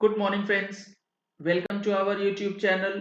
Good morning friends, welcome to our YouTube channel.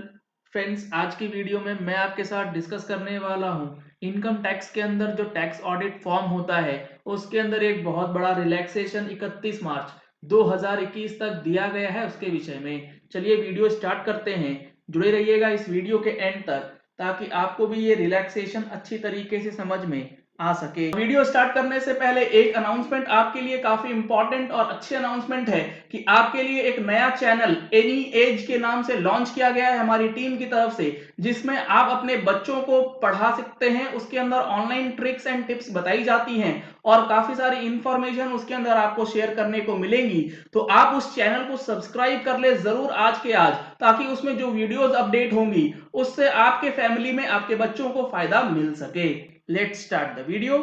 Friends, आज की video में मैं आपके साथ डिस्कस करने वाला हूं इनकम टैक्स के अंदर जो टैक्स ऑडिट फॉर्म होता है उसके अंदर एक बहुत बड़ा रिलैक्सेशन 31 मार्च 2021 तक दिया गया है उसके विषय में। चलिए वीडियो स्टार्ट करते हैं। जुड़े रहिएगा इस वीडियो के एंड तक ताकि आपको भी ये रिलैक्सेशन अच्छी तरीके से समझ में आ सके। वीडियो स्टार्ट करने से पहले एक अनाउंसमेंट आपके लिए काफी इंपॉर्टेंट और अच्छी अनाउंसमेंट है कि आपके लिए एक नया चैनल एनी एज के नाम से लॉन्च किया गया है हमारी टीम की तरफ से, जिसमें आप अपने बच्चों को पढ़ा सकते हैं। उसके अंदर ऑनलाइन ट्रिक्स एंड टिप्स बताई जाती हैं और काफी सारी इंफॉर्मेशन उसके अंदर आपको शेयर करने को मिलेंगी। तो आप उस चैनल को सब्सक्राइब कर ले जरूर आज के आज, ताकि उसमें जो वीडियोस अपडेट होंगी उससे आपके फैमिली में आपके बच्चों को फायदा मिल सके। Let's start the video.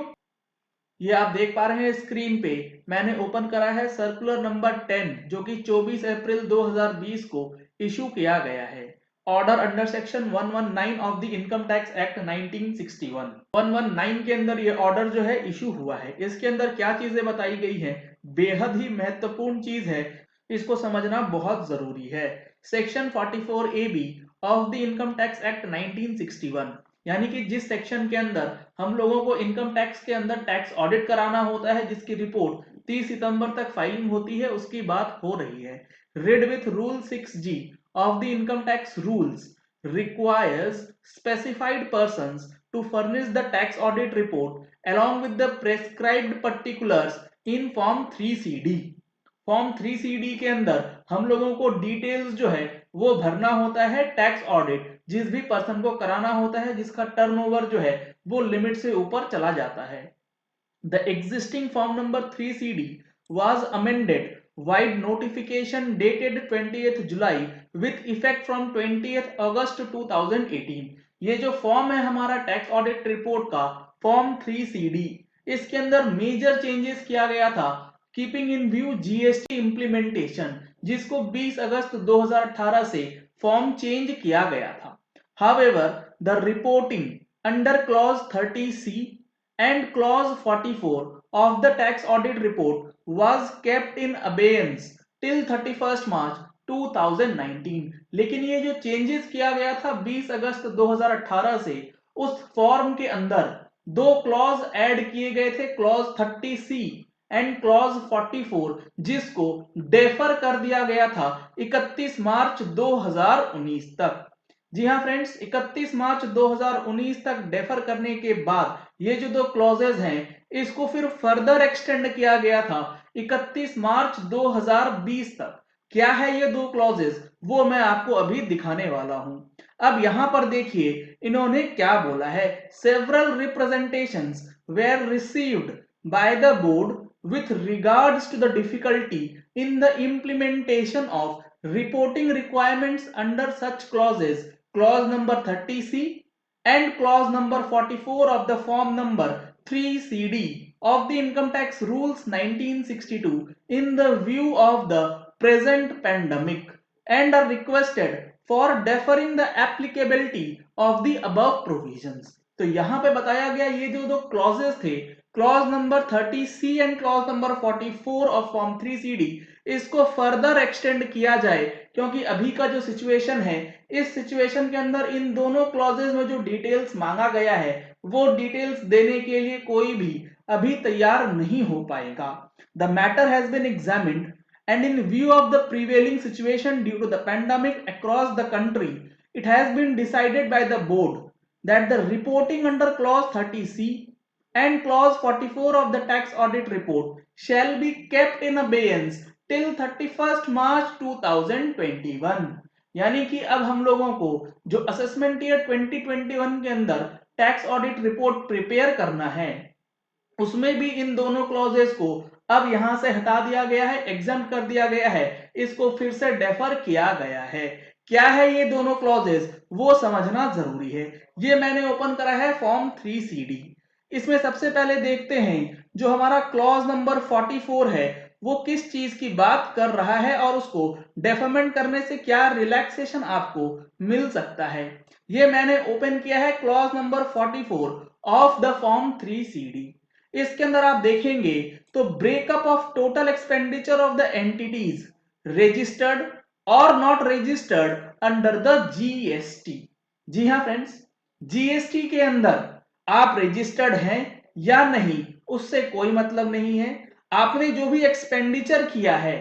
ये आप देख पा रहे हैं स्क्रीन पे, मैंने ओपन करा है सर्कुलर नंबर 10 जो कि 24 अप्रैल 2020 को इशू किया गया है। Order under section 119 of the income tax act 1961। 119 के अंदर ये ऑर्डर जो है इशू हुआ है। इसके अंदर क्या चीजें बताई गई है, बेहद ही महत्वपूर्ण चीज है, इसको समझना बहुत जरूरी है। Section 44 AB of the income tax act 1961, यानी कि जिस सेक्शन के अंदर हम लोगों को इनकम टैक्स के अंदर टैक्स ऑडिट कराना होता है, जिसकी रिपोर्ट 30 सितंबर तक फाइलिंग होती है, उसकी बात हो रही है। Read with rule 6G of the income tax rules requires specified persons to furnish the tax audit report along with the prescribed particulars in form 3CD। Form 3CD के अंदर हम लोगों को डिटेल्स जो है वो भरना होता है। टैक्स ऑडिट जिस भी पर्सन को कराना होता है जिसका टर्नओवर जो है वो लिमिट से ऊपर चला जाता है। The existing form number 3CD was amended wide notification dated 20th July with effect from 20th अगस्त 2018। ये जो फॉर्म है हमारा टैक्स ऑडिट रिपोर्ट का फॉर्म 3CD, इसके अंदर मेजर चेंजेस किया गया था keeping in view GST implementation, जिसको 20 अगस्त 2018 से फॉर्म चेंज किया गया था। However, the reporting under clause 30C and clause 44 of the tax audit report was kept in abeyance till 31st March 2019। लेकिन ये जो चेंजेस किया गया था 20 अगस्त 2018 से, उस फॉर्म के अंदर दो क्लॉज ऐड किए गए थे, क्लॉज 30C एंड क्लॉज 44, जिसको डेफर कर दिया गया था 31 मार्च 2019 तक। जी हाँ फ्रेंड्स, 31 मार्च 2019 तक डेफर करने के बाद ये जो दो क्लॉजेज हैं इसको फिर फर्दर एक्सटेंड किया गया था 31 मार्च 2020 तक। क्या है ये दो क्लॉजेज, वो मैं आपको अभी दिखाने वाला हूं। अब यहां पर देखिए इन्होंने क्या बोला है। Several representations were received by the board with regards to the difficulty in the implementation of reporting requirements under such clauses, clause number 30C and clause number 44 of the form number 3CD of the income tax rules 1962 in the view of the present pandemic and are requested for deferring the applicability of the above provisions। तो यहां पे बताया गया ये जो दो clauses थे, clause number 30C and clause number 44 of form 3CD, इसको फर्दर एक्सटेंड किया जाए क्योंकि अभी का जो सिचुएशन है, इस सिचुएशन के अंदर इन दोनों क्लॉजेस में जो डिटेल्स मांगा गया है वो डिटेल्स देने के लिए कोई भी अभी तैयार नहीं हो पाएगा। The matter has been examined and in view of the prevailing situation due to the pandemic across the country, it has been decided by the board that the reporting under clause 30C and clause 44 of the tax audit report shall be kept in abeyance till 31st March 2021। यानी कि अब हम लोगों को जो assessment year 2021 के अंदर tax audit report prepare करना है उसमें भी इन दोनों क्लॉजेस को अब यहां से हटा दिया गया है, एग्जम्प्ट कर दिया गया है, इसको फिर से डेफर किया गया है। क्या है ये दोनों क्लॉजेस, वो समझना जरूरी है। ये मैंने ओपन करा है फॉर्म 3CD। इसमें सबसे पहले देखते हैं जो हमारा क्लॉज नंबर 44 है वो किस चीज की बात कर रहा है और उसको डेफरमेंट करने से क्या रिलैक्सेशन आपको मिल सकता है। ये मैंने ओपन किया है clause number 44 of the form 3CD। इसके अंदर आप देखेंगे तो breakup of total expenditure of the entities registered or not registered under the GST। जी हाँ फ्रेंड्स, जीएसटी के अंदर आप रजिस्टर्ड हैं या नहीं उससे कोई मतलब नहीं है। आपने जो भी एक्सपेंडिचर किया है,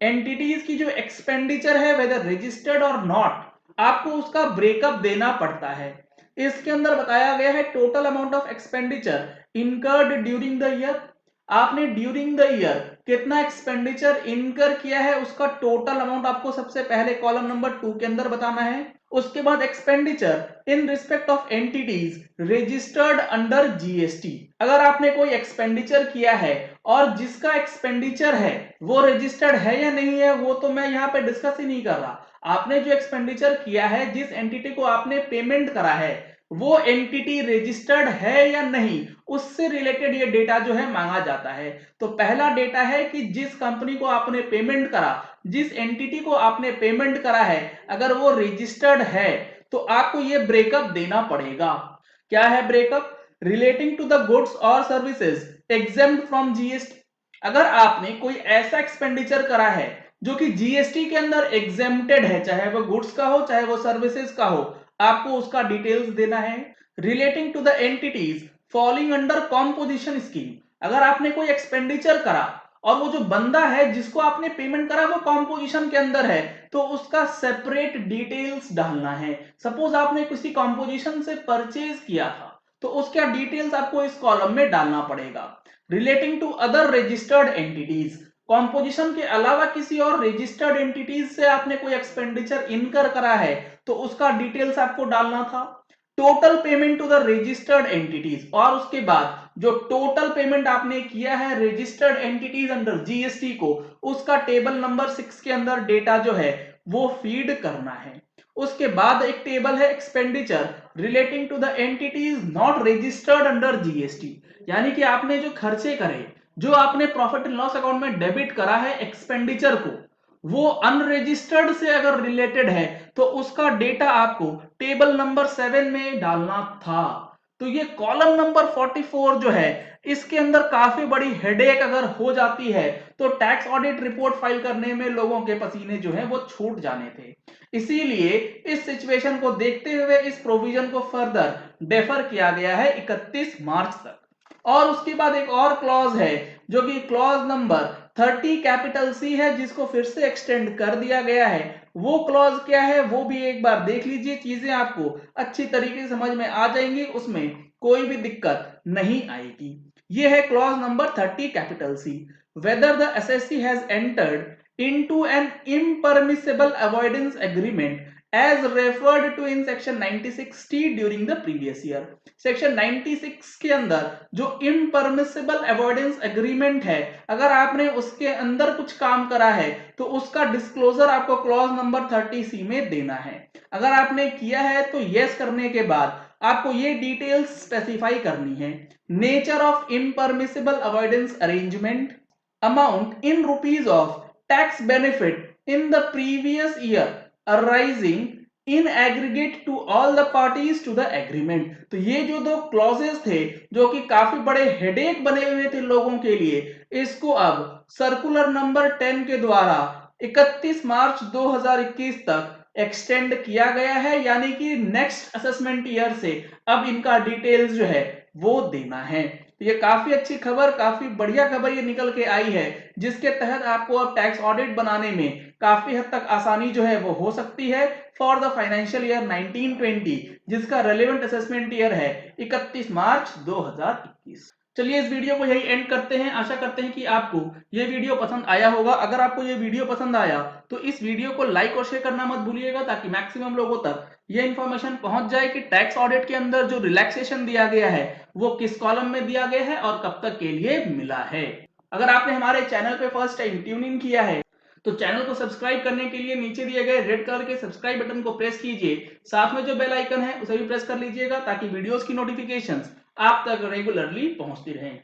एंटिटीज की जो एक्सपेंडिचर है वेदर रजिस्टर्ड और नॉट, आपको उसका ब्रेकअप देना पड़ता है। इसके अंदर बताया गया है total amount of expenditure incurred during the year. आपने ड्यूरिंग द ईयर कितना एक्सपेंडिचर इनकर किया है उसका टोटल अमाउंट आपको सबसे पहले कॉलम नंबर 2 के अंदर बताना है। उसके बाद expenditure in respect of entities registered under GST. अगर आपने कोई एक्सपेंडिचर किया है और जिसका एक्सपेंडिचर है वो रजिस्टर्ड है या नहीं है वो तो मैं यहाँ पे डिस्कस ही नहीं कर रहा। आपने जो एक्सपेंडिचर किया है, जिस एंटिटी को आपने पेमेंट करा है, वो एंटिटी रजिस्टर्ड है या नहीं उससे रिलेटेड ये डेटा जो है मांगा जाता है। तो पहला डेटा है कि जिस कंपनी को आपने पेमेंट करा, जिस एंटिटी को आपने पेमेंट करा है, अगर वो रजिस्टर्ड है तो आपको ये ब्रेकअप देना पड़ेगा। क्या है breakup? Relating to the goods और सर्विसेज एग्जेम्प्ट फ्रॉम जीएसटी। अगर आपने कोई ऐसा एक्सपेंडिचर करा है जो कि जीएसटी के अंदर एग्जेम्प्टेड है, चाहे वो गुड्स का हो चाहे वो सर्विसेज का हो, आपको उसका डिटेल्स देना है। Relating to the entities falling under composition scheme. अगर आपने कोई एक्सपेंडिचर करा और वो जो बंदा है जिसको आपने पेमेंट करा वो कॉम्पोजिशन के अंदर है तो उसका सेपरेट डिटेल्स डालना है। सपोज आपने किसी कॉम्पोजिशन से परचेज किया था तो उसका डिटेल्स आपको इस कॉलम में डालना पड़ेगा। Relating to other registered entities, composition के अलावा किसी और रजिस्टर्ड एंटिटीज से आपने कोई एक्सपेंडिचर इनकर करा है तो उसका डिटेल्स आपको डालना था। Total payment to the registered entities, और उसके बाद जो टोटल पेमेंट आपने किया है रजिस्टर्ड एंटिटीज अंडर जीएसटी को, उसका टेबल नंबर 6 के अंदर डेटा जो है वो फीड करना है। उसके बाद एक टेबल है expenditure relating to the entities not registered under GST, यानी कि आपने जो खर्चे करे, जो आपने प्रॉफिट एंड लॉस अकाउंट में डेबिट करा है एक्सपेंडिचर को, वो अनरजिस्टर्ड से अगर रिलेटेड है तो उसका डेटा आपको टेबल नंबर 7 में डालना था। तो ये कॉलम नंबर 44 जो है इसके अंदर काफी बड़ी हेडेक अगर हो जाती है तो टैक्स ऑडिट रिपोर्ट फाइल करने में लोगों के पसीने जो है वो छूट जाने थे। इसीलिए इस सिचुएशन को देखते हुए इस प्रोविजन को फर्दर डेफर किया गया है 31 मार्च तक। और उसके बाद एक और क्लॉज है जो कि क्लॉज नंबर 30 कैपिटल सी है जिसको फिर से एक्सटेंड कर दिया गया है। वो क्लॉज क्या है वो भी एक बार देख लीजिए, चीजें आपको अच्छी तरीके से समझ में आ जाएंगी, उसमें कोई भी दिक्कत नहीं आएगी। ये है clause number 30 capital C. Whether the assessee has entered into an impermissible avoidance agreement as referred to in section 96T during the previous year। Section 96 के अंदर जो इम्परमिसिबल अवॉइडेंस एग्रीमेंट है, अगर आपने उसके अंदर कुछ काम करा है तो उसका डिस्क्लोजर आपको क्लॉज नंबर 30C में देना है। अगर आपने किया है तो यस करने के बाद आपको ये डिटेल्स स्पेसिफाई करनी है। Nature of impermissible avoidance arrangement, amount in rupees of tax benefit in the previous year arising in aggregate to all the parties to the agreement। तो ये जो दो क्लॉजेस थे जो कि काफी बड़े हेडेक बने हुए थे लोगों के लिए, इसको अब सर्कुलर नंबर 10 के द्वारा 31 मार्च 2021 तक एक्सटेंड किया गया है, यानी कि नेक्स्ट असेसमेंट ईयर से अब इनका डिटेल्स जो है वो देना है। तो ये काफी अच्छी खबर, काफी बढ़िया खबर ये निकल के आई है जिसके तहत आपको अब टैक्स ऑडिट बनाने में काफी हद तक आसानी जो है वो हो सकती है फॉर द फाइनेंशियल ईयर 1920 जिसका रेलेवेंट असेसमेंट ईयर है 31 मार्च 2021। चलिए इस वीडियो को यही एंड करते हैं। आशा करते हैं कि आपको ये वीडियो पसंद आया होगा। अगर आपको ये वीडियो पसंद आया तो इस वीडियो को लाइक और शेयर करना मत भूलिएगा ताकि मैक्सिमम लोगों तक ये इंफॉर्मेशन पहुंच जाए कि टैक्स ऑडिट के अंदर जो रिलैक्सेशन दिया गया है वो किस कॉलम में दिया गया है और कब तक के लिए मिला है। अगर आपने हमारे चैनल पे फर्स्ट टाइम ट्यून इन किया है तो चैनल को सब्सक्राइब करने के लिए नीचे दिए गए रेड कलर के सब्सक्राइब बटन को प्रेस कीजिए, साथ में जो बेल आइकन है उसे भी प्रेस कर लीजिएगा ताकि वीडियोस की नोटिफिकेशंस आप तक रेगुलरली पहुंचती रहें।